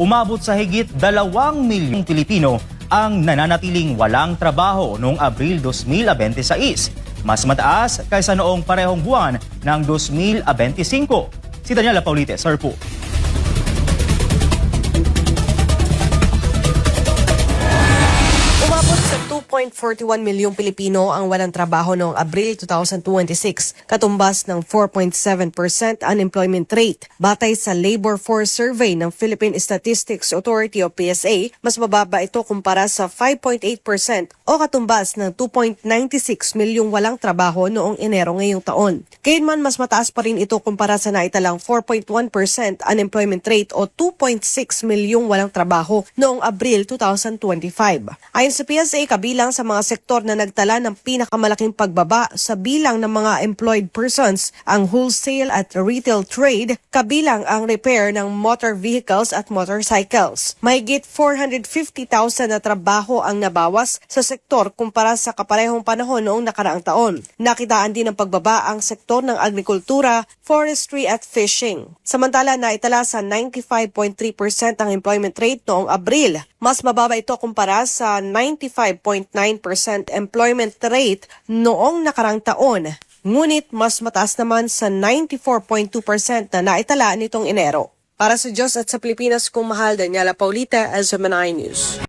umabot sa higit 2 milyong Pilipino ang nananatiling walang trabaho noong Abril 2026. Mas mataas kaysa noong parehong buwan ng 2025. Si Daniela Paulite, Sir po. Umabot sa 2.41 milyong Pilipino ang walang trabaho noong Abril 2026, katumbas ng 4.7% unemployment rate. Batay sa Labor Force Survey ng Philippine Statistics Authority o PSA, mas mababa ito kumpara sa 5.8% o katumbas ng 2.96 milyong walang trabaho noong Enero ngayong taon. Gayunman, mas mataas pa rin ito kumpara sa naitalang 4.1% unemployment rate o 2.6 milyong walang trabaho noong Abril 2025. Ayon sa PSA, kabilang sa mga sektor na nagtala ng pinakamalaking pagbaba sa bilang ng mga employed persons ang wholesale at retail trade, kabilang ang repair ng motor vehicles at motorcycles. Mahigit 450,000 na trabaho ang nabawas sa sektor kumpara sa kaparehong panahon noong nakaraang taon. Nakitaan din ng pagbaba ang sektor ng agrikultura, forestry at fishing. Samantala, naitala sa 95.3% ang employment rate noong Abril. Mas mababa ito kumpara sa 95.9% employment rate noong nakarang taon. Ngunit mas mataas naman sa 94.2% na naitala nitong Enero. Para sa Diyos at sa Pilipinas, kung mahal, Daniela Paulita, SMNI News.